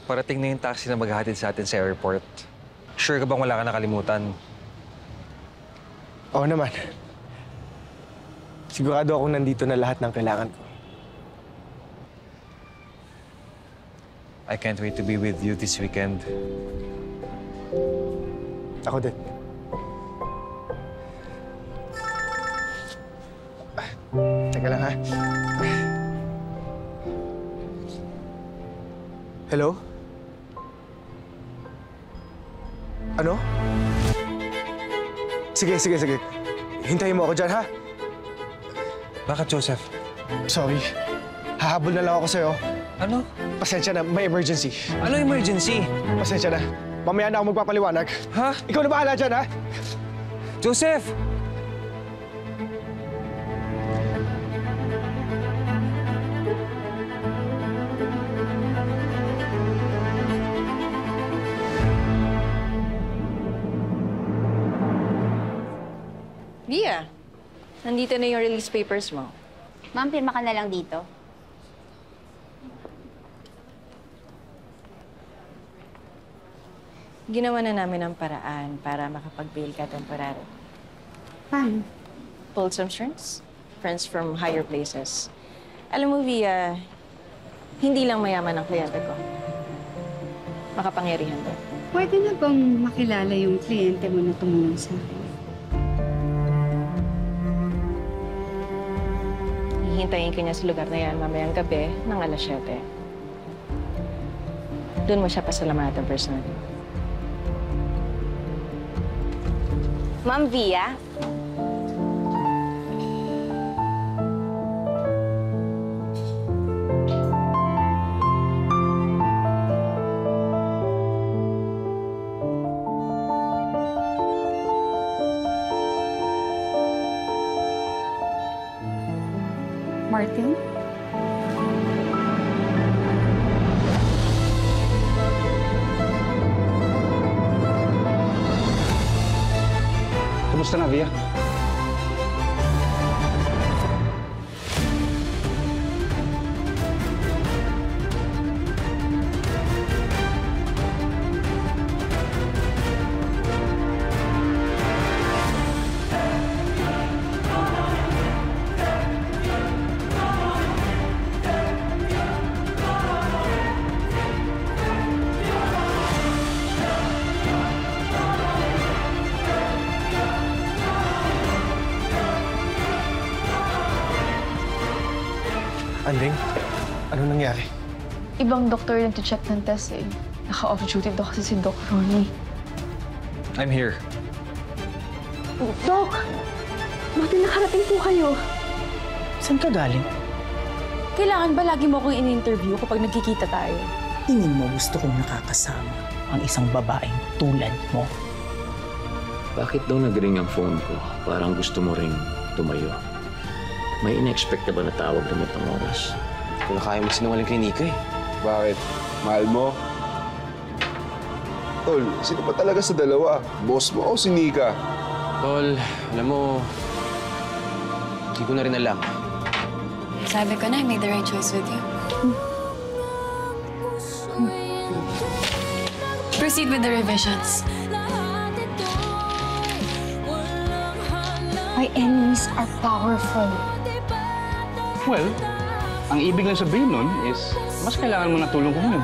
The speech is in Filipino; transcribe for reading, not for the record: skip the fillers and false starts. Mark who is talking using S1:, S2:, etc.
S1: Parating na yung taxi na maghahatid sa atin sa airport. Sure ka bang wala ka nakalimutan?
S2: Oo naman. Sigurado akong nandito na lahat ng kailangan ko.
S1: I can't wait to be with you this weekend.
S2: Ako din. Teka lang, ha? Hello? Ano? Sige. Hintayin mo ako dyan, ha?
S1: Bakit, Joseph?
S2: Sorry. Hahabol na lang ako sa'yo.
S1: Ano?
S2: Pasensya na, may emergency.
S1: Ano emergency?
S2: Pasensya na. Mamaya na ako magpapaliwanag.
S1: Ha?
S2: Ikaw na bahala dyan, ha?
S1: Joseph!
S3: Via, nandito na yung release papers mo.
S4: Ma'am, pirma ka na lang dito.
S3: Ginawa na namin ang paraan para makapag-bail ka temporary.
S4: Paano?
S3: Pulled some strings. Friends from higher places. Alam mo, Via, hindi lang mayaman ang kliyente ko. Makapangyarihan din.
S4: Pwede na bang makilala yung kliyente mo na tumulong sa akin?
S3: Hihintayin ka niya sa lugar na yan mamayang gabi ng alas 7. Doon mo siya pasalamatan personally.
S4: Ma'am Via? Martin?
S5: Kumusta na, Via?
S2: Anding, anong nangyari?
S6: Ibang doktor yung to-check ng test eh. Naka-off duty daw kasi si Doc Ronnie.
S1: I'm here.
S6: Doc! Buti nakarating po kayo.
S7: Saan ka galing?
S6: Kailangan ba lagi mo akong in-interview kapag nagkikita tayo?
S7: Tingin mo gusto kong nakakasama ang isang babaeng tulad mo?
S8: Bakit daw nag-ring ang phone ko? Parang gusto mo ring tumayo. May in-expect na ba na tawag na itong oras?
S9: Kung kaya mo sinungaling kay Nika eh. Bakit? Mahal mo? Tol, sino pa talaga sa dalawa? Boss mo o si Nika?
S10: Tol, alam mo, hindi ko na rin alam.
S6: Sabi ko na, I made the right choice with you. Proceed with the revisions.
S4: My enemies are powerful.
S5: Well, ang ibig lang sabihin nun is, mas kailangan mo na tulong ko ngayon.